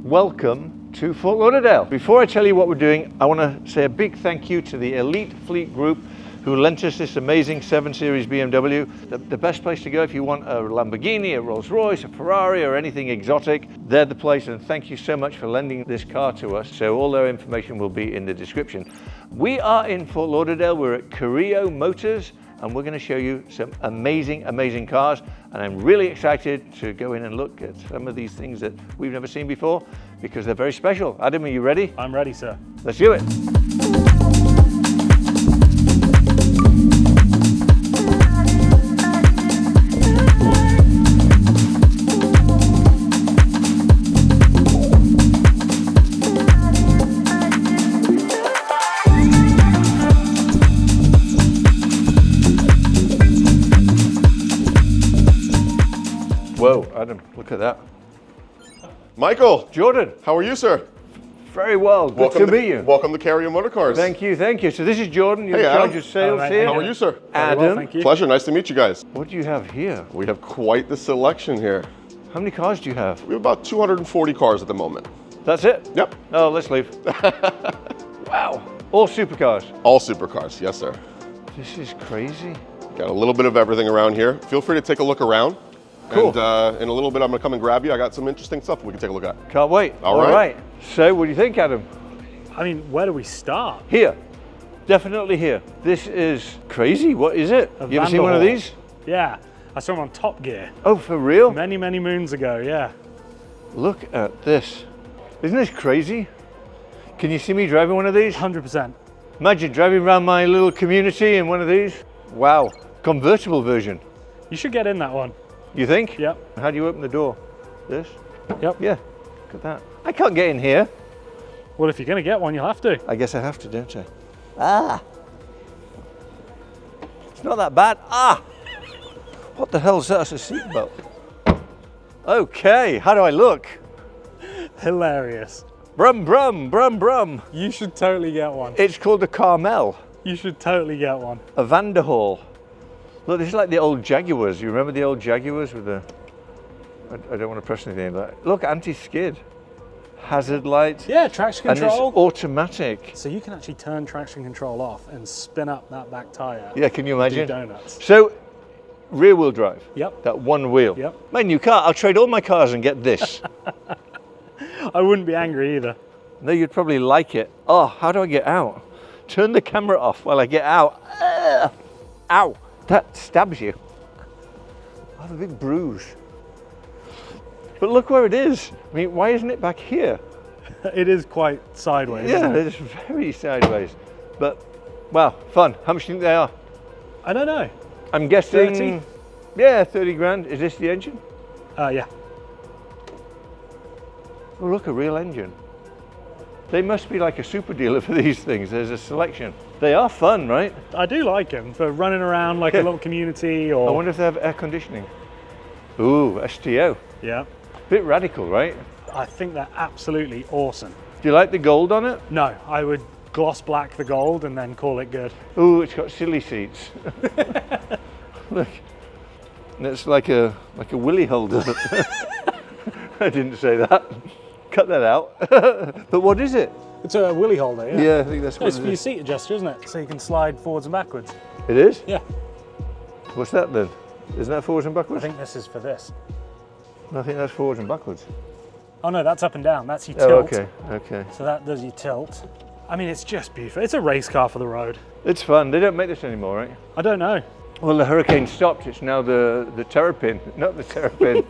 Welcome to Fort Lauderdale. Before I tell you what we're doing, I want to say a big thank you to the Elite Fleet Group who lent us this amazing 7 Series BMW. The best place to go if you want a Lamborghini, a Rolls-Royce, a Ferrari, or anything exotic, they're the place, and thank you so much for lending this car to us. So all their information will be in the description. We are in Fort Lauderdale, we're at Carrio Motors, and we're going to show you some amazing cars, and I'm really excited to go in and look at some of these things that we've never seen before because they're very special. Adam, are you ready? I'm ready, sir. Let's do it. Whoa, Adam, look at that. Michael. Jordan. How are you, sir? Very well, good to meet you. Welcome to Carrio Motor Cars. Thank you, thank you. So this is Jordan, you're Hey, in charge Adam. of sales All right. here. How are you, sir? Adam. Well, thank you. Pleasure, nice to meet you guys. What do you have here? We have quite the selection here. How many cars do you have? We have about 240 cars at the moment. That's it? Yep. Oh, let's leave. Wow, all supercars. All supercars, yes, sir. This is crazy. Got a little bit of everything around here. Feel free to take a look around. Cool. And in a little bit, I'm gonna come and grab you. I got some interesting stuff we can take a look at. Can't wait. All right. So what do you think, Adam? I mean, where do we start? Here, definitely here. This is crazy, what is it? You ever seen one of Vanderhalls. these? Yeah, I saw him on Top Gear Oh, for real? many moons ago, yeah. Look at this. Isn't this crazy? Can you see me driving one of these? 100%. Imagine driving around my little community in one of these. Wow, convertible version. You should get in that one. You think? Yep. How do you open the door? This? Yep. Yeah, look at that. I can't get in here. Well, if you're going to get one, you'll have to. I guess I have to, don't I? Ah! It's not that bad. Ah! What the hell is that? That's a seatbelt. Okay, how do I look? Hilarious. Brum, brum, brum, brum. You should totally get one. It's called a Carmel, You should totally get one. a Vanderhall. Look, this is like the old Jaguars. You remember the old Jaguars with the... I don't want to press anything like that. Look, anti-skid. Hazard light. Yeah, traction And control. it's automatic. So you can actually turn traction control off and spin up that back tire. Yeah, can you Do imagine? donuts. So, rear wheel drive. Yep. That one wheel. Yep. My new car, I'll trade all my cars and get this. I wouldn't be angry either. No, you'd probably like it. Oh, how do I get out? Turn the camera off while I get out. Ow, that stabs you. I have a big bruise. But look where it is. I mean, why isn't it back here? It is quite sideways, Yeah, isn't it? it's very sideways. But, wow, fun. How much do you think they are? I don't know. I'm guessing... 30? Yeah, 30 grand. Is this the engine? Yeah. Oh, look, a real engine. They must be like a super dealer for these things. There's a selection. They are fun, right? I do like them for running around like a little community I or... wonder if they have air conditioning. Ooh, STO. Yeah. Bit radical, right? I think they're absolutely awesome. Do you like the gold on it? No, I would gloss black the gold and then call it good. Ooh, it's got silly seats. Look, and it's like a willy holder. I didn't say that. Cut that out. But what is it? It's a willy holder, yeah. Yeah, I think that's what It's it for your is. seat adjuster, isn't it? So you can slide forwards and backwards. It is? Yeah. What's that then? Isn't that forwards and I backwards? think this is for this. I think that's forwards and backwards. Oh no, that's up and down. That's your Oh, tilt. okay, okay. So that does your tilt. I mean, it's just beautiful. It's a race car for the road. It's fun. They don't make this anymore, right? I don't know. Well, the Huracan stopped. It's now the Terrapin, not the Terrapin.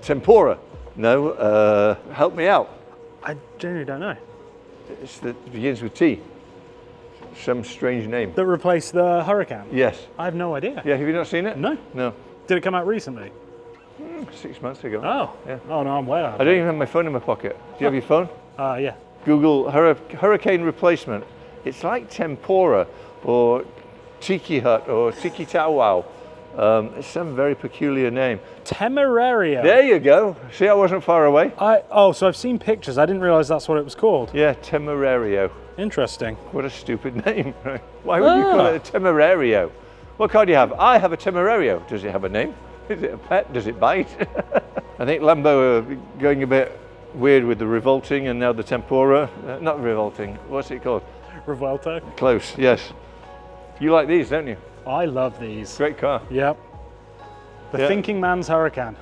Tempora. No, help me out. I genuinely don't know. It begins with T. Some strange name. That replaced the Huracan? Yes. I have no idea. Yeah, have you not seen it? No. No. Did it come out recently? 6 months ago. Oh. Yeah. Oh no, I'm way out. I don't even have my phone in my pocket. Do you have your phone? Yeah. Google Hurricane replacement. It's like Tempora or Tiki Hut or Tiki Tawau. It's some very peculiar name. Temerario. There you go. See, I wasn't far away. So I've seen pictures. I didn't realize that's what it was called. Yeah, Temerario. Interesting. What a stupid name, right? Why would you call it a Temerario? What car do you have? I have a Temerario. Does it have a name? Is it a pet? Does it bite? I think Lambo are going a bit weird with the revolting and now the tempura. Not revolting, what's it called? Revuelto. Close, yes. You like these, don't you? I love these. Great car. Yep. The thinking man's Huracan.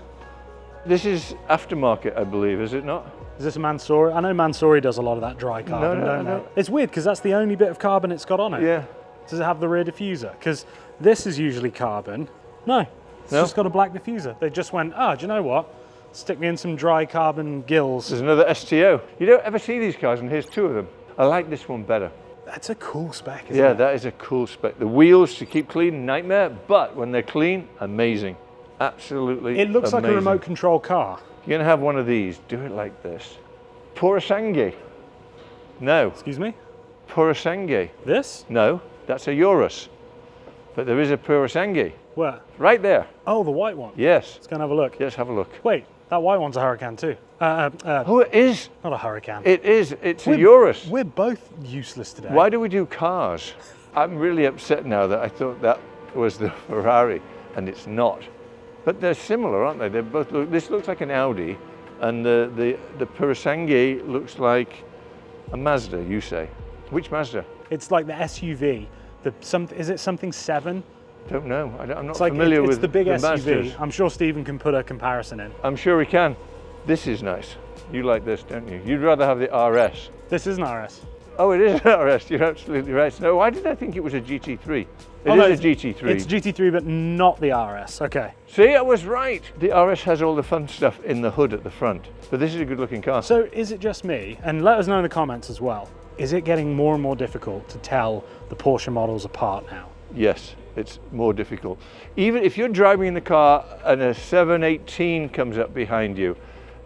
This is aftermarket, I believe, is it not? Is this a Mansory? I know Mansory does a lot of that dry carbon, don't they? It's weird because that's the only bit of carbon it's got on it. Yeah. Does it have the rear diffuser? Because this is usually carbon. No, it's just got a black diffuser. They just went, do you know what? Stick me in some dry carbon gills. There's another STO. You don't ever see these cars, and here's two of them. I like this one better. That's a cool spec, isn't it? Yeah, that is a cool spec. The wheels to keep clean, nightmare, but when they're clean, amazing. Absolutely It looks like a amazing. remote control car. You're gonna have one of these, do it like this. Purosangue. No. Excuse me? Purosangue. This? No, that's a Urus. But there is a Purosangue. Where? Right there. Oh, the white one. Yes. Let's go and have a look. Yes, have a look. Wait, that white one's a Huracan too. Oh, it is. Not a Huracan. It is. It's a Urus. We're both useless today. Why do we do cars? I'm really upset now that I thought that was the Ferrari, and it's not. But they're similar, aren't they? They both look. This looks like an Audi, and the Purosangue looks like a Mazda. You say? Which Mazda? It's like the SUV. Is it something 7? Don't know. I'm not It's familiar with it's the big SUV. Mazdas. I'm sure Stephen can put a comparison in. I'm sure he can. This is nice. You like this, don't you? You'd rather have the RS. This is an RS. Oh, it is an RS. You're absolutely right. No, why did I think it was a GT3? It is a GT3. It's GT3, but not the RS. Okay. See, I was right. The RS has all the fun stuff in the hood at the front, but this is a good-looking car. So is it just me? And let us know in the comments as well. Is it getting more and more difficult to tell the Porsche models apart now? Yes, it's more difficult. Even if you're driving in the car and a 718 comes up behind you,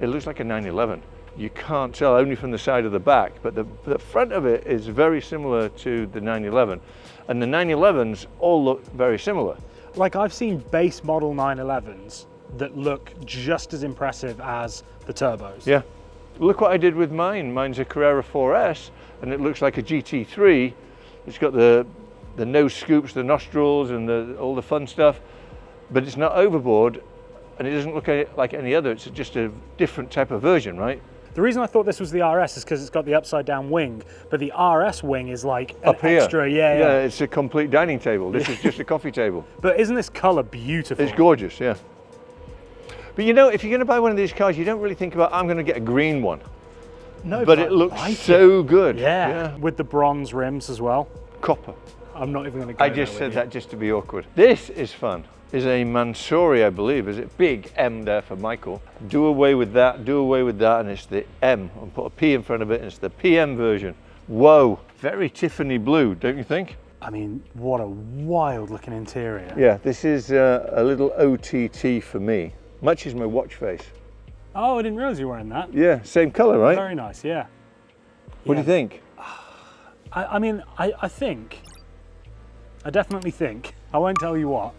it looks like a 911. You can't tell only from the side of the back, but the front of it is very similar to the 911. And the 911s all look very similar. Like I've seen base model 911s that look just as impressive as the turbos. Yeah. Look what I did with mine. Mine's a Carrera 4S, and it looks like a GT3. It's got the nose scoops, the nostrils, and all the fun stuff, but it's not overboard, and it doesn't look like any other. It's just a different type of version, right? The reason I thought this was the RS is because it's got the upside down wing, but the RS wing is like an Up here. extra, Yeah, it's a complete dining table. This is just a coffee table. But isn't this colour beautiful? It's gorgeous, yeah. But you know, if you're going to buy one of these cars, you don't really think about, I'm going to get a green one. No, but it looks so good. Yeah, with the bronze rims as well. Copper. I'm not even going to go I just said that just to be awkward. This is fun. Is a Mansory, I believe. Is it big M there for Michael? Do away with that, and it's the M. I'll put a P in front of it, and it's the PM version. Whoa, very Tiffany blue, don't you think? I mean, what a wild looking interior. Yeah, this is a little OTT for me. Matches my watch face. Oh, I didn't realise you were wearing that. Yeah, same colour, right? Very nice, yeah. What do you think? I mean, I definitely think, I won't tell you what.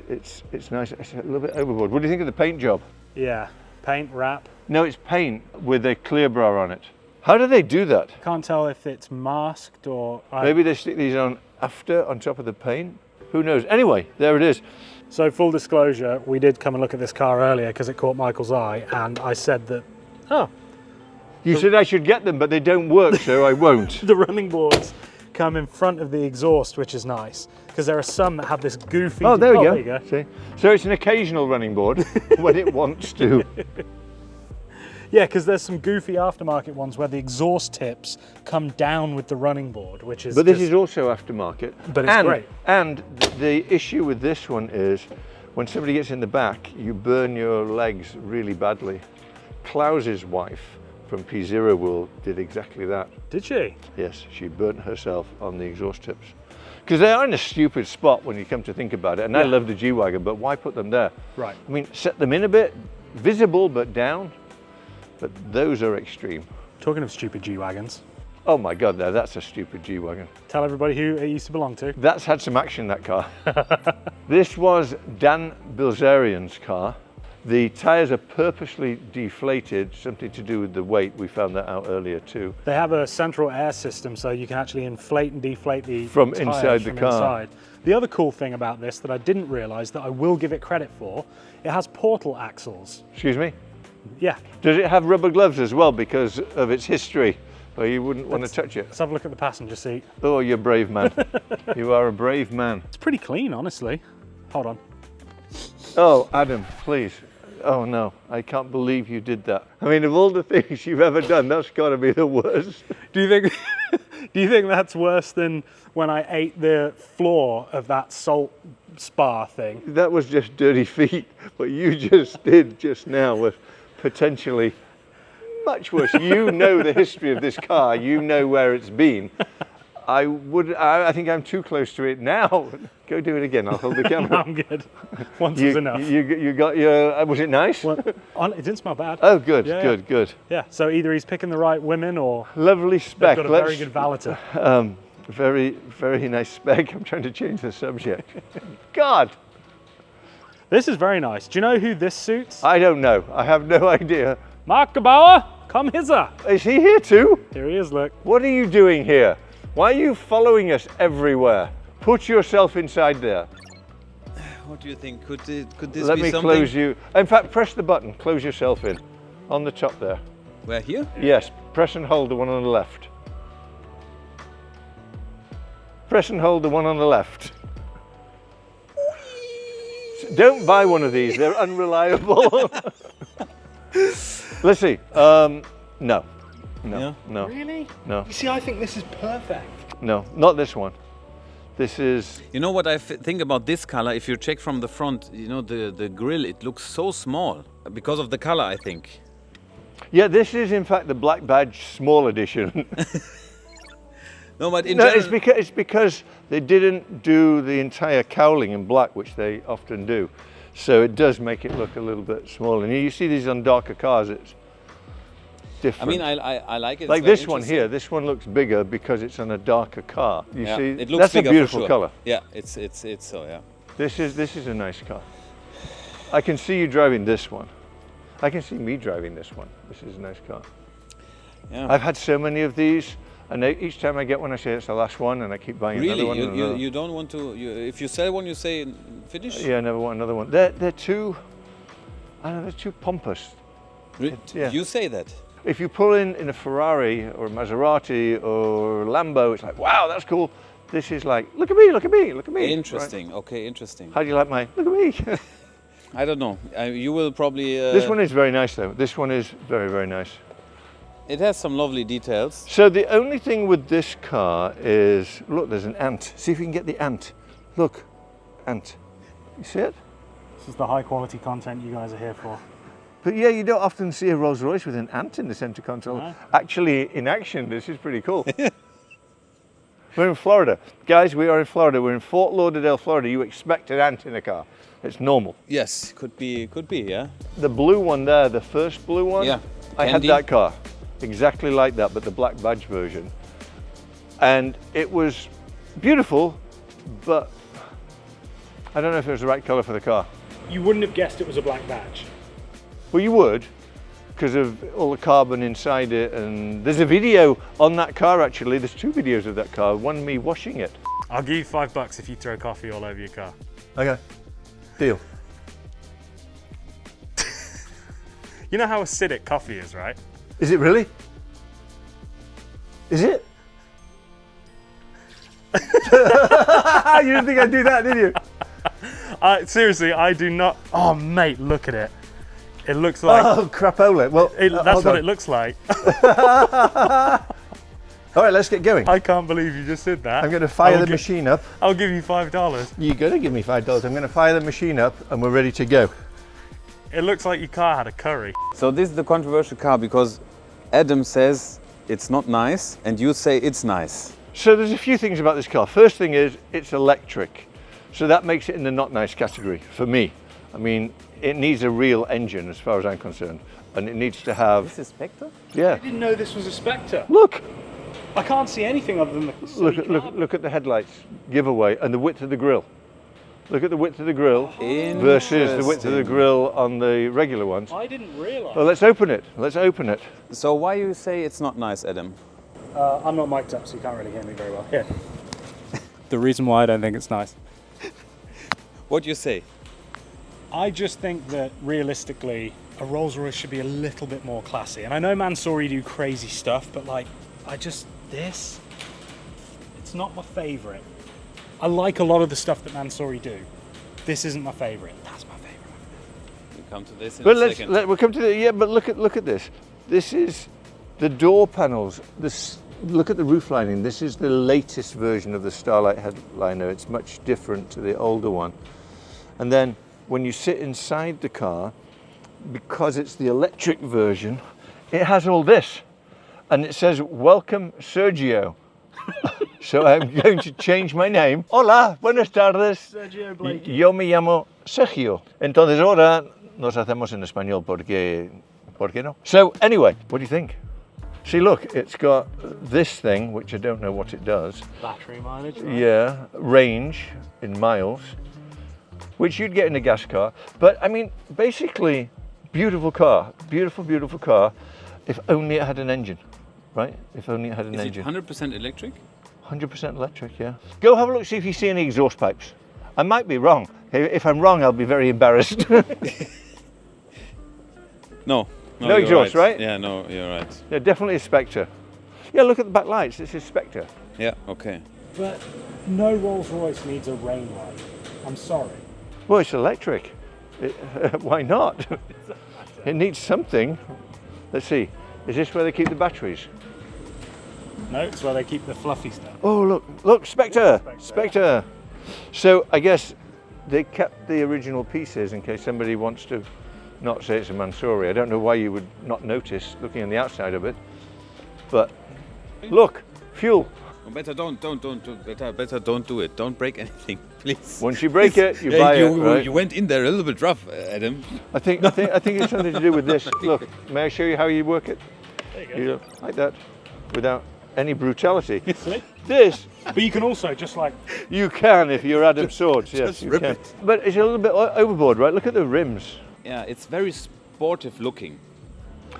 It's nice, it's a little bit overboard. What do you think of the paint job? Yeah, paint, wrap. No, it's paint with a clear bra on it. How do they do that? Can't tell if it's masked or... Maybe they stick these on after, on top of the paint? Who knows? Anyway, there it is. So full disclosure, we did come and look at this car earlier because it caught Michael's eye, and I said that, You said I should get them, but they don't work, so I won't. the running boards come in front of the exhaust, which is nice, because there are some that have this goofy... Oh, there we go. There you go. See? So it's an occasional running board when it wants to. Yeah, because there's some goofy aftermarket ones where the exhaust tips come down with the running board, which is... But this is also aftermarket. But it's great. And the issue with this one is, when somebody gets in the back, you burn your legs really badly. Klaus's wife from P0 World did exactly that. Did she? Yes, she burnt herself on the exhaust tips. Because they are in a stupid spot when you come to think about it. And I love the G-Wagon, but why put them there? Right. I mean, set them in a bit, visible but down. But those are extreme. Talking of stupid G-Wagons. Oh my God, now that's a stupid G-Wagon. Tell everybody who it used to belong to. That's had some action, that car. This was Dan Bilzerian's car. The tyres are purposely deflated, something to do with the weight. We found that out earlier too. They have a central air system, so you can actually inflate and deflate the From tyres inside the from car. inside. The other cool thing about this that I didn't realise that I will give it credit for, it has portal axles. Excuse me? Yeah. Does it have rubber gloves as well because of its history? Or you wouldn't want to touch it? Let's have a look at the passenger seat. Oh, you're a brave man. You are a brave man. It's pretty clean, honestly. Hold on. Oh, Adam, please. Oh no, I can't believe you did that. I mean, of all the things you've ever done, that's got to be the worst. Do you think do you think that's worse than when I ate the floor of that salt spa thing? That was just dirty feet. What you just did just now was potentially much worse. You know the history of this car. You know where it's been. I think I'm too close to it now. Go do it again. I'll hold the camera. No, I'm good. Once is enough. You got your. Was it nice? Well, it didn't smell bad. Oh, good, Yeah, good, yeah. good. Yeah. So either he's picking the right women, or Lovely they've spec. got a very good valeter. Very, very nice spec. I'm trying to change the subject. God, This is very nice. Do you know who this suits? I don't know. I have no idea. Mark Gebauer, come hither. Is he here too? Here he is. Look. What are you doing here? Why are you following us everywhere? Put yourself inside there. What do you think? Could this Let be me something? close you. In fact, press the button. Close yourself in. On the top there. Where, here? Yes, press and hold the one on the left. Press and hold the one on the left. Don't buy one of these, they're unreliable. Let's see. No. Yeah. No. Really? No. You see, I think this is perfect. No, not this one. This is. You know what I think about this color? If you check from the front, you know, the grille, it looks so small. Because of the color, I think. Yeah, this is in fact the Black Badge Small Edition. No, but in No, general... it's because they didn't do the entire cowling in black, which they often do. So it does make it look a little bit smaller. And you see these on darker cars, it's I different. mean, I like it. Like It's very this one interesting. here, this one looks bigger because it's on a darker car. You Yeah, see, it looks that's a bigger beautiful for sure. color. Yeah, it's so, yeah. This is a nice car. I can see you driving this one. I can see me driving this one. This is a nice car. Yeah. I've had so many of these, and each time I get one, I say it's the last one, and I keep buying another one. and another. You don't want to... if you sell one, you say finish? Yeah, I never want another one. They're too, I don't know, they're too pompous. Yeah. You say that. If you pull in a Ferrari or a Maserati or a Lambo, it's like, wow, that's cool. This is like, look at me, look at me, look at me. Interesting. Okay, interesting. Right? How do you like my, look at me. I don't know. You will probably... This one is very nice though. This one is very, very nice. It has some lovely details. So the only thing with this car is, look, there's an ant. See if you can get the ant. Look, ant. You see it? This is the high quality content you guys are here for. But yeah, you don't often see a Rolls-Royce with an ant in the center console. No. Actually, in action, this is pretty cool. We're in Florida. Guys, we are in Florida. We're in Fort Lauderdale, Florida. You expect an ant in a car. It's normal. Yes, could be, yeah. The blue one there, the first blue one, Yeah, I had Candy. that car. Exactly like that, but the black badge version. And it was beautiful, but I don't know if it was the right color for the car. You wouldn't have guessed it was a black badge. Well, you would, because of all the carbon inside it. And there's a video on that car, actually. There's two videos of that car, one me washing it. I'll give you $5 if you throw coffee all over your car. Okay, deal. You know how acidic coffee is, right? Is it really? Is it? You didn't think I'd do that, did you? Seriously, I do not. Oh, mate, look at it. It looks like. Oh, crapola. Well, That's hold what on. it looks like. All right, let's get going. I can't believe you just did that. I'm going to fire the machine up. I'll give you $5. You're going to give me $5. I'm going to fire the machine up and we're ready to go. It looks like your car had a curry. So this is the controversial car because Adam says it's not nice and you say it's nice. So there's a few things about this car. First thing is it's electric. So that makes it in the not nice category for me. I mean, it needs a real engine as far as I'm concerned. And it needs to have... This is Spectre? Yeah. I didn't know this was a Spectre. Look! I can't see anything other than the Look at the headlights giveaway and the width of the grille. Look at the width of the grille versus the width of the grille on the regular ones. I didn't realise. Well, let's open it. Let's open it. So why you say it's not nice, Adam? I'm not mic'd up, so you can't really hear me very well. Here. The reason why I don't think it's nice. What do you say? I just think that realistically, a Rolls-Royce should be a little bit more classy. And I know Mansory do crazy stuff, but like, this, it's not my favourite. I like a lot of the stuff that Mansory do. This isn't my favourite. That's my favourite. We'll come to this in But a second. we'll come to the, yeah, but look at this. This is the door panels. Look at the roof lining. This is the latest version of the Starlight headliner. It's much different to the older one. And then when you sit inside the car, because it's the electric version, it has all this. And it says, welcome Sergio. So I'm going to change my name. Hola, buenas tardes. Sergio Blakey. Yo me llamo Sergio. Entonces ahora nos hacemos en español porque, ¿por qué no? So anyway, what do you think? See, look, it's got this thing, which I don't know what it does. Battery mileage, right? Yeah, range in miles, which you'd get in a gas car. But I mean, basically, beautiful car, beautiful, beautiful car, if only it had an engine, right? If only it had an engine. Is it 100% electric? 100% electric, yeah. Go have a look, see if you see any exhaust pipes. I might be wrong. If I'm wrong, I'll be very embarrassed. No. No exhaust, right? Yeah, no, you're right. Yeah, definitely a Spectre. Yeah, look at the back lights. This is Spectre. Yeah, okay. But no Rolls-Royce needs a rain light. I'm sorry. Well, it's electric. Why not? It needs something. Let's see. Is this where they keep the batteries? No, it's where they keep the fluffy stuff. Oh, look, Spectre. Spectre. So I guess they kept the original pieces in case somebody wants to not say it's a Mansory. I don't know why you would not notice looking on the outside of it. But look, fuel. Well, better don't do it. Don't break anything, please. Once you break it, you buy it. Right? You went in there a little bit rough, Adam. I think it's something to do with this. Look, may I show you how you work it? There you go. Like that, without any brutality. See? This But you can also just like... you can if you're Adam Swords. Yes, just you rip can. it. But it's a little bit overboard, right? Look at the rims. Yeah, it's very sportive looking.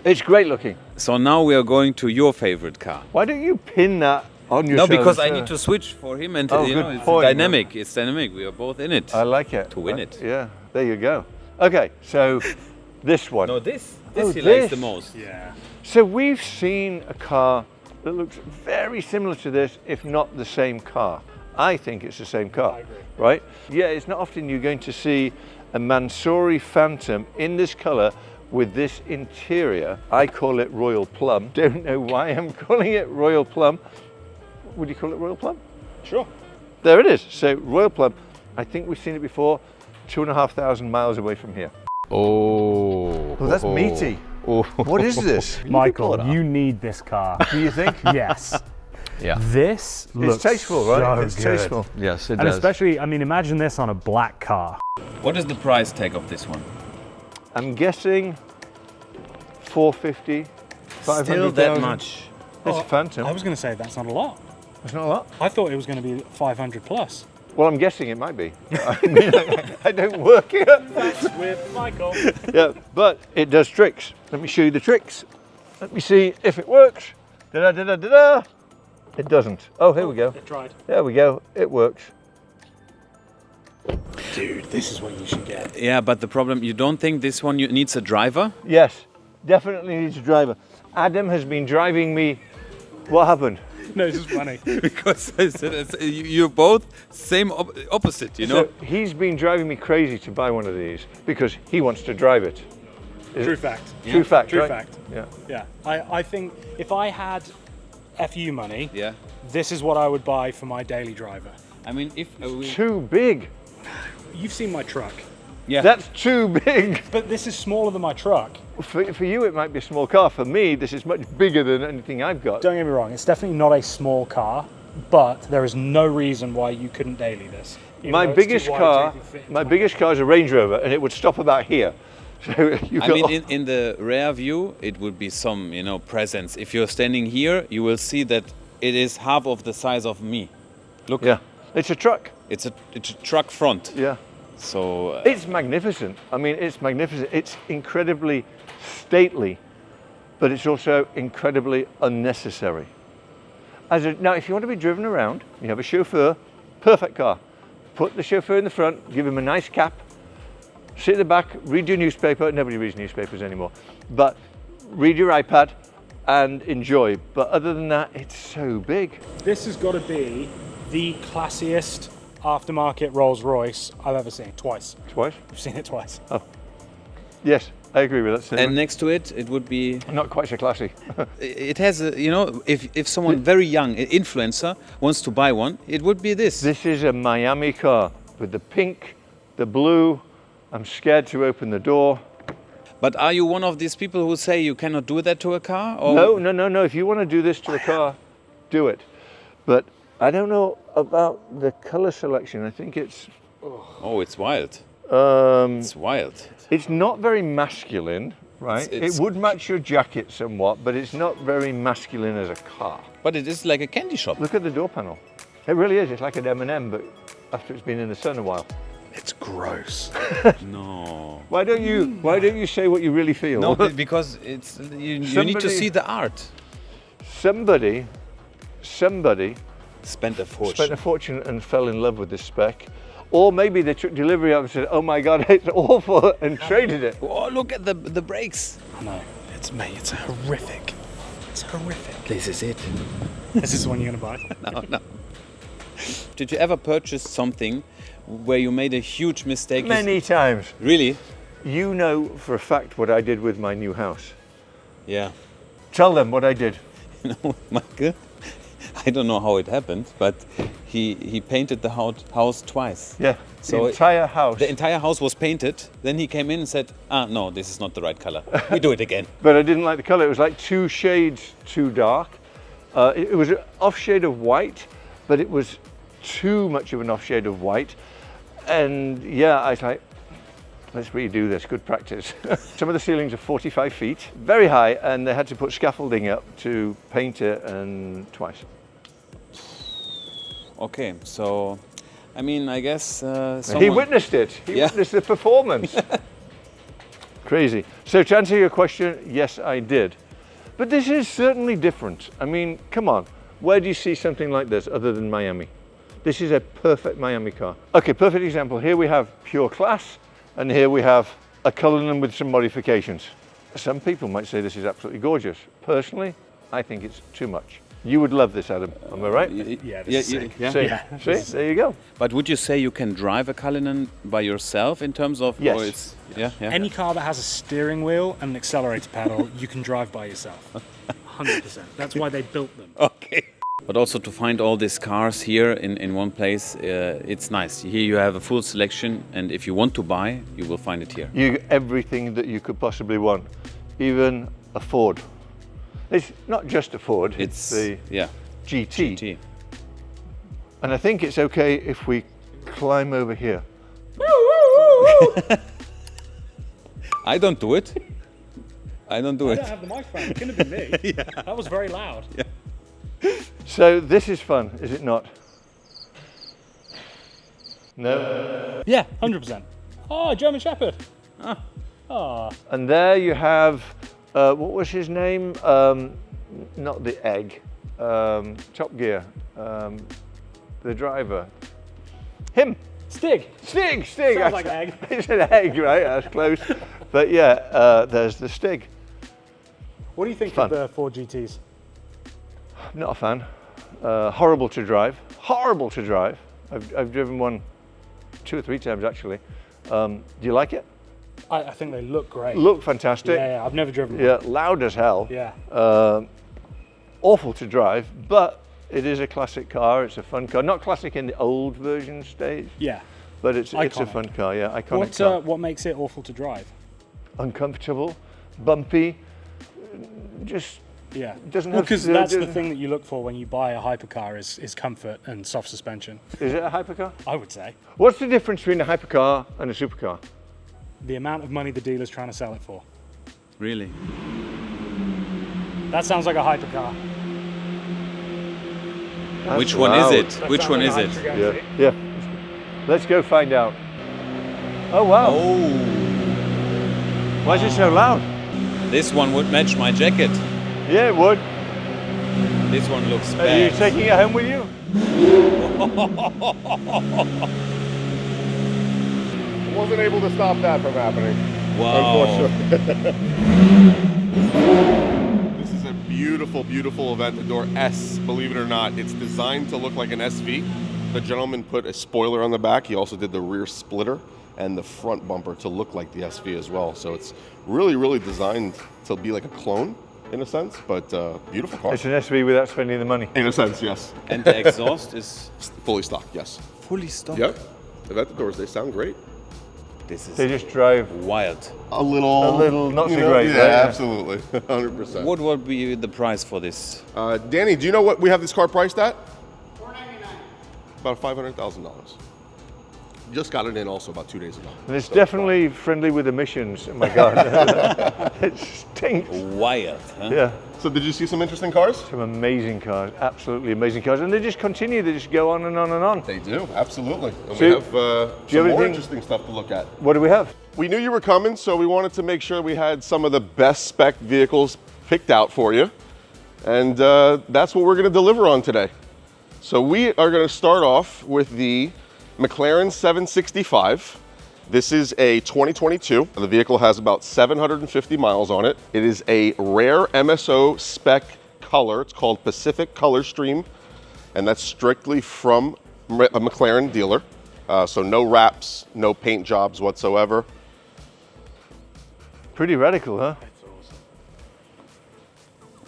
It's great looking. So now we are going to your favorite car. Why don't you pin that on No, yourself? because I need to switch for him, and Oh, you good know, it's point, dynamic. It's dynamic. We are both in it. I like it. To win it. Yeah, there you go. Okay, so this one. No, this Oh, he likes this. the most. Yeah. So we've seen a car that looks very similar to this, if not the same car. I think it's the same car. I agree. Right? Yeah, it's not often you're going to see a Mansory Phantom in this colour with this interior. I call it Royal Plum. Don't know why I'm calling it Royal Plum. Would you call it Royal Plum? Sure. There it is. So Royal Plum. I think we've seen it before, 2,500 miles away from here. Oh. Oh, that's meaty. Oh. What is this? Michael, you need this car. Do you think? Yes. Yeah. This looks It's tasteful, right? so It's good. tasteful. Yes, it And especially, I mean, imagine this on a black car. What is the price tag of this one? I'm guessing 450, 500,000. Still that much. It's a Phantom. I was going to say that's not a lot. It's not a lot. I thought it was going to be 500 plus. Well, I'm guessing it might be. I mean, I don't work here. That's with Michael. Yeah, but it does tricks. Let me show you the tricks. Let me see if it works. Da da da da da da. It doesn't. Oh, here we go. It tried. There we go. It works. Dude, this is what you should get. Yeah, but the problem, you don't think this one needs a driver? Yes, definitely needs a driver. Adam has been driving me. What happened? No, it's just funny. Because I said you're both same opposite, you know? So he's been driving me crazy to buy one of these because he wants to drive it. True fact. True fact, True right? fact. Yeah. Yeah. I think if I had FU money, Yeah. this is what I would buy for my daily driver. I mean, if we... Too big. You've seen my truck. Yeah. That's too big. But this is smaller than my truck. For you, it might be a small car. For me, this is much bigger than anything I've got. Don't get me wrong, it's definitely not a small car, but there is no reason why you couldn't daily this. Even My though it's too biggest wide car, to fit into my biggest car is a Range Rover, and it would stop about here. So you I mean, in the rear view, it would be some, you know, presence. If you're standing here, you will see that it is half of the size of me. Look, yeah, it's a truck. it's a truck front. Yeah. So It's magnificent. I mean, it's magnificent. It's incredibly stately, but it's also incredibly unnecessary. Now, if you want to be driven around, you have a chauffeur, perfect car. Put the chauffeur in the front, give him a nice cap, sit at the back, read your newspaper. Nobody reads newspapers anymore, but read your iPad and enjoy. But other than that, it's so big. This has got to be the classiest aftermarket Rolls-Royce I've ever seen. Twice. Twice? I've seen it twice. Oh, yes, I agree with that statement. and next to it, it would be. Not quite so classy. It has a, you know, if someone very young, an influencer, wants to buy one, it would be this. This is a Miami car with the pink, the blue. I'm scared to open the door. But are you one of these people who say you cannot do that to a car? Or? No. If you want to do this to a car, do it. But I don't know about the color selection. I think it's Oh, it's wild. It's wild. it's not very masculine, right? It's- It would match your jacket somewhat, but it's not very masculine as a car. But it is like a candy shop. Look at the door panel. It really is. It's like an M&M, but after it's been in the sun a while. It's gross. No. Why don't you say what you really feel? No, because it's you need to Somebody- see the art. Somebody Spent a fortune. spent a fortune and fell in love with this spec. Or maybe they took delivery of it and said, oh my God, it's awful, and traded it. Oh, look at the brakes. No, it's horrific. It's horrific. This is it. This is the one you're going to buy? No. Did you ever purchase something where you made a huge mistake? Many times. Really? You know for a fact what I did with my new house. Yeah. Tell them what I did. You know, Michael, I don't know how it happened, but he painted the house twice. Yeah, So the entire house. The entire house was painted. Then he came in and said, no, this is not the right color. We do it again. But I didn't like the color. It was like 2 shades too dark. It was an off shade of white, but it was too much of an off shade of white. And yeah, I was like, let's redo this, good practice. Some of the ceilings are 45 feet, very high, and they had to put scaffolding up to paint it, and twice. Okay, so, I mean, I guess He someone... witnessed it. He Yeah. witnessed the performance. Crazy. So to answer your question, yes, I did. But this is certainly different. I mean, come on. Where do you see something like this other than Miami? This is a perfect Miami car. Okay, perfect example. Here we have pure class, and here we have a Cullinan with some modifications. Some people might say this is absolutely gorgeous. Personally, I think it's too much. You would love this, Adam. Am I right? Yeah, this is sick. yeah. See? See? There you go. But would you say you can drive a Cullinan by yourself in terms of... Yes. Or it's, yeah. Any car that has a steering wheel and an accelerator pedal, you can drive by yourself. 100%. That's why they built them. Okay. But also to find all these cars here in one place, it's nice. Here you have a full selection, and if you want to buy, you will find it here. You everything that you could possibly want, even a Ford. It's not just a Ford, it's the GT. GT. And I think it's okay if we climb over here. I don't do it. I don't do I it. don't have the microphone. It couldn't have been me. That was very loud. So this is fun, is it not? No? Yeah, 100%. Oh, German Shepherd. Oh. And there you have, what was his name? Not the egg, Top Gear, the driver. Him. Stig. Stig. Sounds like an egg. It's an egg, right? That's close. But yeah, there's the Stig. What do you think Fun. of the Ford GTs? Not a fan. Horrible to drive. Horrible to drive. I've driven one 2 or 3 times actually. Do you like it? I think they look great. Look fantastic. Yeah, I've never driven one. Yeah, loud as hell. Yeah. Awful to drive, but it is a classic car. It's a fun car. Not classic in the old version stage, Yeah. but it's a Iconic. fun car. Yeah, iconic car. What makes it awful to drive? Uncomfortable, bumpy. Just Yeah. doesn't Well, have. because that's the thing that you look for when you buy a hypercar is comfort and soft suspension. Is it a hypercar? I would say. What's the difference between a hypercar and a supercar? The amount of money the dealer's trying to sell it for. Really? That sounds like a hypercar. That's Which one is loud. it? Which one is it? Yeah, yeah. Let's go find out. Oh, wow. Oh, Why is it so loud? this one would match my jacket. Yeah, it would. This one looks Are you bad. taking it home with you? Wasn't able to stop that from happening. Wow. Unfortunately. This is a beautiful, beautiful Aventador S. Believe it or not, it's designed to look like an SV. The gentleman put a spoiler on the back. He also did the rear splitter and the front bumper to look like the SV as well. So it's really, really designed to be like a clone in a sense, but beautiful car. It's an SV without spending the money. In a sense, yes. And the exhaust is Fully stocked, yes. fully stocked. Yep. Aventadors, they sound great. This is They just drive wild. A little not so you know, great, Yeah, right? Yeah. absolutely. 100%. What would be the price for this? Danny, do you know what we have this car priced at? About $500,000. Just got it in also about 2 days ago. And it's definitely friendly with emissions. Oh my God. It stinks. Wild, huh? Yeah. So did you see some interesting cars? Some amazing cars, absolutely amazing cars. And they just continue, they just go on and on and on. They do, absolutely. And So, we have you some have more anything- interesting stuff to look at. What do we have? We knew you were coming, so we wanted to make sure we had some of the best spec vehicles picked out for you. And that's what we're going to deliver on today. So we are going to start off with the McLaren 765. This is a 2022. The vehicle has about 750 miles on it. It is a rare MSO spec color. It's called Pacific Colorstream, and that's strictly from a McLaren dealer. So no wraps, no paint jobs whatsoever. Pretty radical, huh?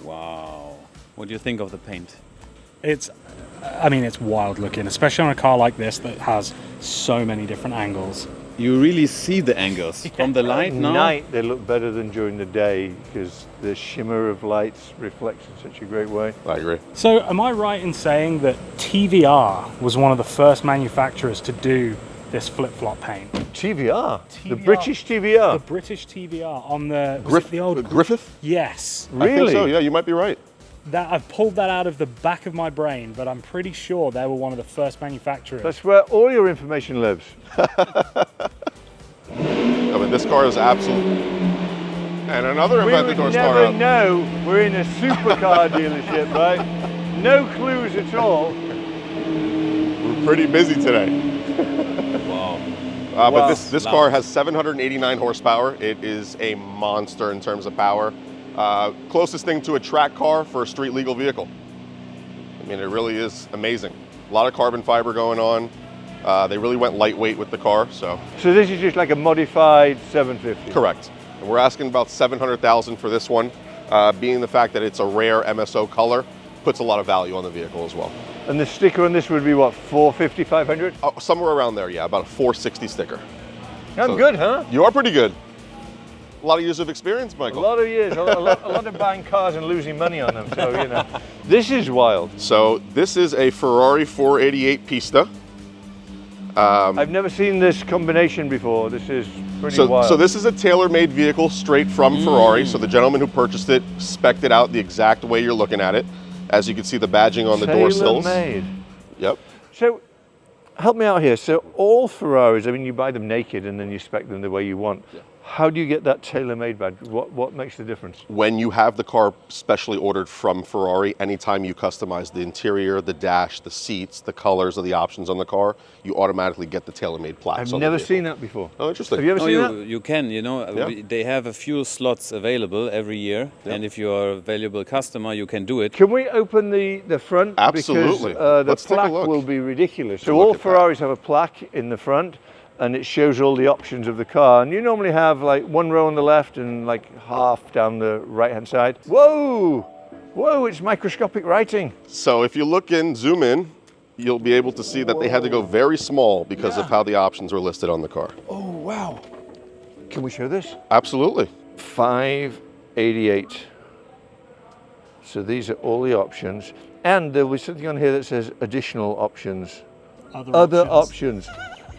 Wow. What do you think of the paint? I mean, it's wild looking, especially on a car like this that has so many different angles. You really see the angles from the light At now. night they look better than during the day because the shimmer of lights reflects in such a great way. I agree. So, am I right in saying that TVR was one of the first manufacturers to do this flip-flop paint? TVR, the TVR. British The TVR. British TVR on the old Griffith? Yes. Really? I think so, yeah, you might be right. That I've pulled that out of the back of my brain, but I'm pretty sure they were one of the first manufacturers. That's where all your information lives. I mean, this car is absolutely. And another We would Aventador star never up. know we're in a supercar dealership, right? No clues at all. We're pretty busy today. Wow. But Wow. this car has 789 horsepower. It is a monster in terms of power. Closest thing to a track car for a street legal vehicle. I mean, it really is amazing. A lot of carbon fiber going on. They really went lightweight with the car, so. So this is just like a modified 750. Correct. And we're asking about 700,000 for this one, being the fact that it's a rare MSO color, puts a lot of value on the vehicle as well. And the sticker on this would be what, 450, 500? Oh, somewhere around there, yeah, about a 460 sticker. I'm So- good, huh? You are pretty good. A lot of years of experience, A Michael. lot of years, a lot of buying cars and losing money on them, so you know. This is wild. So this is a Ferrari 488 Pista. I've never seen this combination before. This is pretty wild. So this is a tailor-made vehicle straight from Ferrari. So the gentleman who purchased it spec'd it out the exact way you're looking at it. As you can see the badging on the door sills. Tailor-made. Yep. So help me out here. So all Ferraris, I mean, you buy them naked and then you spec them the way you want. Yeah. How do you get that tailor-made badge? What makes the difference? When you have the car specially ordered from Ferrari, anytime you customize the interior, the dash, the seats, the colors of the options on the car, you automatically get the tailor-made plaques. I've on the never vehicle. seen that before. Oh, interesting. Have you ever Oh, seen you, that? you can, you know, Yeah. they have a few slots available every year. Yeah. And if you're a valuable customer, you can do it. Can we open the front? Absolutely. Because the Let's take a plaque look. will be ridiculous. So look all at that. Ferraris have a plaque in the front and it shows all the options of the car. And you normally have like one row on the left and like half down the right-hand side. Whoa! Whoa, it's microscopic writing. So if you look in, zoom in, you'll be able to see that they had to go very small because of how the options were listed on the car. Oh, wow. Can we show this? Absolutely. 588. So these are all the options. And there was something on here that says additional options. Other options.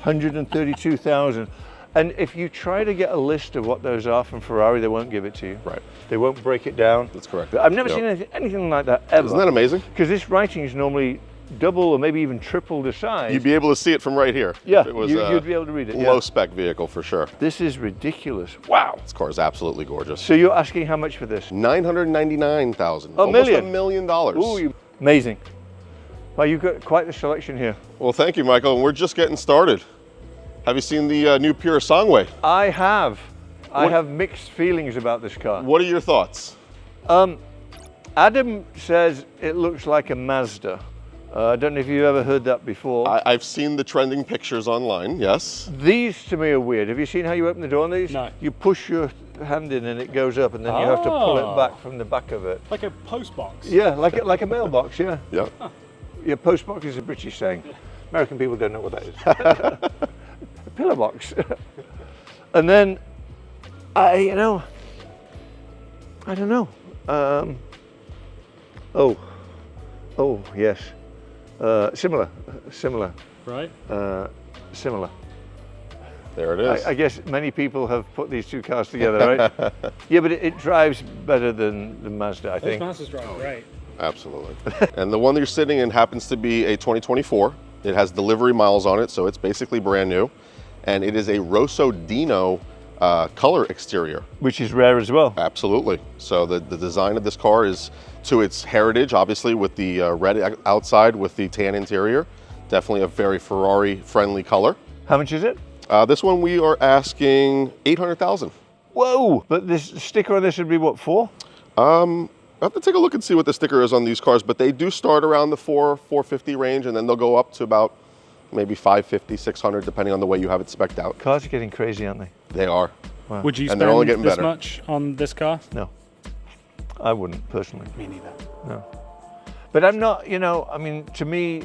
132,000. And if you try to get a list of what those are from Ferrari, they won't give it to you. Right. They won't break it down. That's correct. But I've never Yep. seen anything like that ever. Isn't that amazing? Because this writing is normally double or maybe even triple the size. You'd be able to see it from right here. Yeah, if it was you'd be able to read it. Low spec vehicle for sure. This is ridiculous. Wow. This car is absolutely gorgeous. So you're asking how much for this? $999,000. A million. $1 million. Ooh, amazing. Well, you've got quite the selection here. Well, thank you, Michael. And we're just getting started. Have you seen the new Purosangue? I have. I have mixed feelings about this car. What are your thoughts? Adam says it looks like a Mazda. I don't know if you've ever heard that before. I've seen the trending pictures online, yes. These to me are weird. Have you seen how you open the door on these? No. You push your hand in and it goes up, and then you have to pull it back from the back of it. Like a post box. Yeah, like a mailbox, yeah. Yeah. Yeah, post box is a British saying. American people don't know what that is. A pillar box. And then, I don't know. Oh, yes. Similar. Right. Similar. There it is. I guess many people have put these two cars together, right? Yeah, but it drives better than the Mazda, I Those think. Mazdas drive great. Absolutely. And the one that you're sitting in happens to be a 2024. It has delivery miles on it, so it's basically brand new. And it is a Rosso Dino color exterior. Which is rare as well. Absolutely. So the design of this car is to its heritage, obviously, with the red outside with the tan interior. Definitely a very Ferrari-friendly color. How much is it? This one we are asking $800,000. Whoa! But this sticker on this would be what, 4? I have to take a look and see what the sticker is on these cars, but they do start around the $450 range, and then they'll go up to about maybe $550, $600, depending on the way you have it spec'd out. Cars are getting crazy, aren't they? They are. Wow. Would you And they're only spend getting this better. much on this car? No. I wouldn't, personally. Me neither. No. But I'm not, I mean, to me,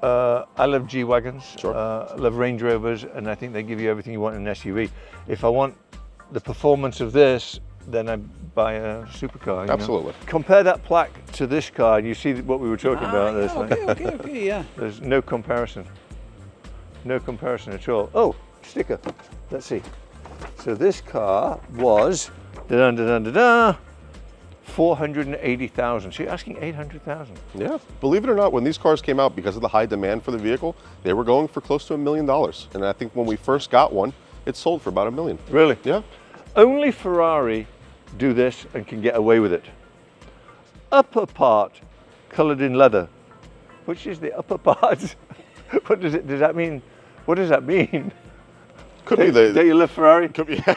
I love G-Wagons. Sure. I love Range Rovers, and I think they give you everything you want in an SUV. If I want the performance of this, then I buy a supercar. Absolutely. Compare that plaque to this car, and you see what we were talking about. There's, Okay, yeah. there's no comparison. No comparison at all. Oh, sticker. Let's see. So this car was, 480,000. So you're asking 800,000. Yeah. Believe it or not, when these cars came out, because of the high demand for the vehicle, they were going for close to $1 million. And I think when we first got one, it sold for about $1 million. Really? Yeah. Only Ferrari do this and can get away with it. Upper part colored in leather. Which is the upper part? What does that mean? What does that mean? Could be the. Don't you love Ferrari? Could be. I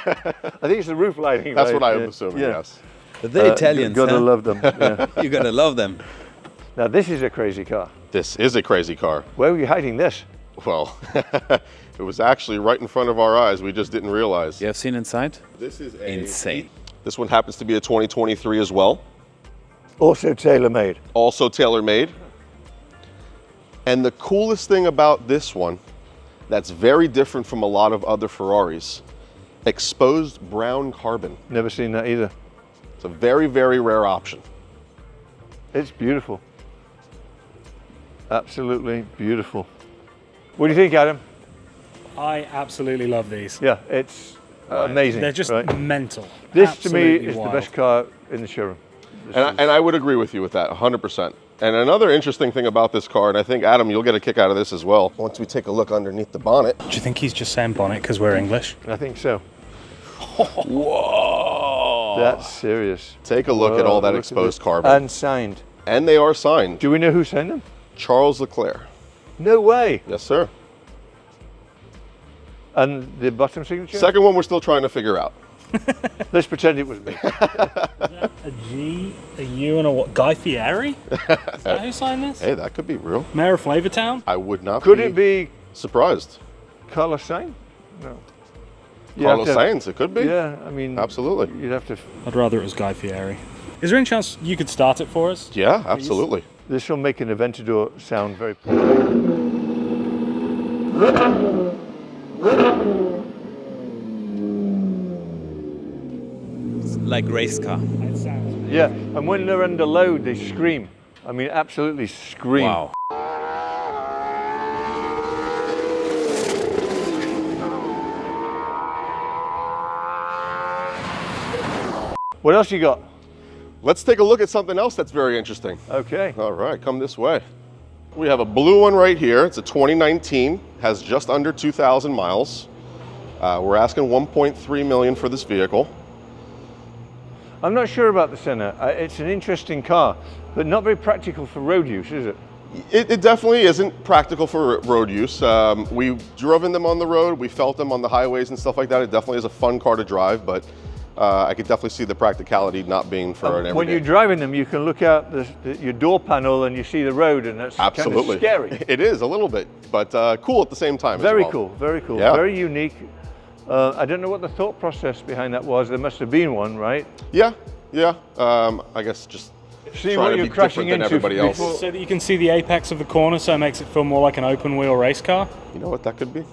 think it's the roof lining. That's right? what I'm Yeah. assuming. Yeah. Yes. But they're Italians, You gotta huh? love them. Yeah. You're gonna love them. Now this is a crazy car. This is a crazy car. Where were you hiding this? Well, it was actually right in front of our eyes. We just didn't realize. You have seen inside? This is Insane. This one happens to be a 2023 as well. Also tailor-made. Also tailor-made. And the coolest thing about this one, that's very different from a lot of other Ferraris, exposed brown carbon. Never seen that either. It's a very, very rare option. It's beautiful. Absolutely beautiful. What do you think, Adam? I absolutely love these. Yeah, it's amazing. They're just right? mental. This to me Absolutely is wild. the best car in the showroom. And I would agree with you with that, 100%. And another interesting thing about this car, and I think, Adam, you'll get a kick out of this as well, once we take a look underneath the bonnet. Do you think he's just saying bonnet because we're English? I think so. Whoa! That's serious. Take a look at all that Look at exposed this. carbon. And signed. And they are signed. Do we know who signed them? Charles Leclerc. No way. Yes, sir. And the bottom signature? Second one we're still trying to figure out. Let's pretend it was me. A G, a U, and a what? Guy Fieri? Is that who signed this? Hey, that could be real. Mayor of Flavortown? I would not Could it be surprised. Carlos Sainz? No. You Carlos have to- Sainz, it could be. Yeah, I mean, Absolutely. you'd have to. I'd rather it was Guy Fieri. Is there any chance you could start it for us? Yeah, absolutely. This will make an Aventador sound very. It's like race car. It sounds. Yeah, and when they're under load, they scream. I mean, absolutely scream. Wow. What else you got? Let's take a look at something else that's very interesting. Okay. All right, come this way. We have a blue one right here. It's a 2019, has just under 2,000 miles. We're asking 1.3 million for this vehicle. I'm not sure about the Senna. It's an interesting car, but not very practical for road use, is it? It definitely isn't practical for road use. We've driven them on the road, we felt them on the highways and stuff like that. It definitely is a fun car to drive, but I could definitely see the practicality not being for an everyday. When you're driving them, you can look out your door panel and you see the road, and that's Absolutely. kind of scary. It is a little bit, but cool at the same time. Very as well. cool, very cool, Yeah. very unique. I don't know what the thought process behind that was. There must have been one, right? Yeah. I guess just See trying what to you're be crashing different than into everybody else. before- So that you can see the apex of the corner, so it makes it feel more like an open wheel race car. You know what that could be?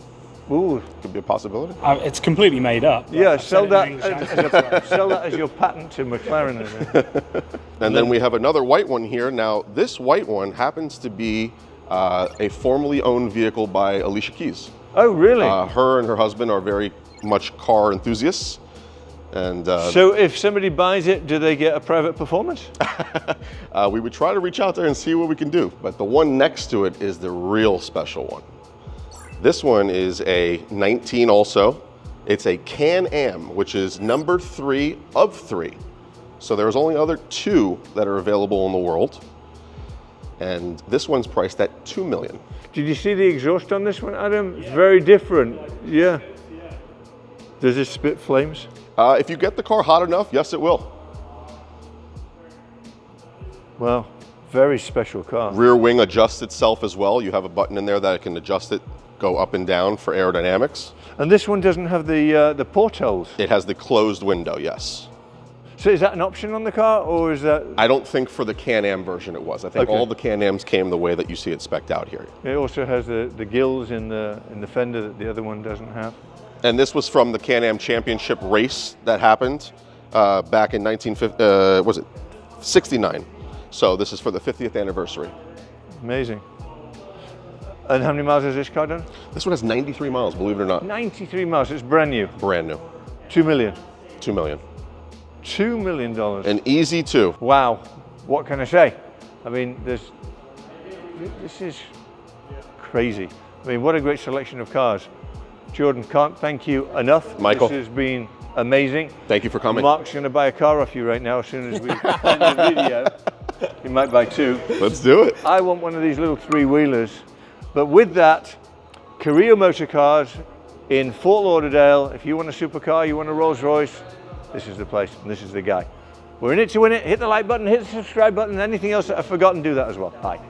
Ooh. Could be a possibility. It's completely made up. but Yeah, I've sell said it in that, English. sell that as your patent to McLaren. And then we have another white one here. Now, this white one happens to be a formerly owned vehicle by Alicia Keys. Oh, really? Her and her husband are very much car enthusiasts. And So if somebody buys it, do they get a private performance? we would try to reach out there and see what we can do. But the one next to it is the real special one. This one is a 19 also. It's a Can-Am, which is number 3 of 3. So there's only other 2 that are available in the world. And this one's priced at $2 million. Did you see the exhaust on this one, Adam? It's very different. Yeah. Does it spit flames? If you get the car hot enough, yes, it will. Well, very special car. Rear wing adjusts itself as well. You have a button in there that can adjust it, go up and down for aerodynamics. And this one doesn't have the portholes. It has the closed window, yes. So is that an option on the car, or is that? I don't think for the Can-Am version it was. I think Okay. all the Can-Ams came the way that you see it spec'd out here. It also has the gills in the fender that the other one doesn't have. And this was from the Can-Am Championship race that happened back in 1969. So this is for the 50th anniversary. Amazing. And how many miles has this car done? This one has 93 miles, believe it or not. 93 miles. It's brand new. Brand new. 2 million. 2 million. $2 million. An easy 2. Wow. What can I say? I mean, this is crazy. I mean, what a great selection of cars. Jordan, can't thank you enough. Michael. This has been amazing. Thank you for coming. Mark's going to buy a car off you right now as soon as we end the video. He might buy 2. Let's do it. I want one of these little 3-wheelers. But with that, Carrio Motor Cars in Fort Lauderdale. If you want a supercar, you want a Rolls-Royce, this is the place and this is the guy. We're in it to win it. Hit the like button, hit the subscribe button, anything else that I've forgotten, do that as well. Bye.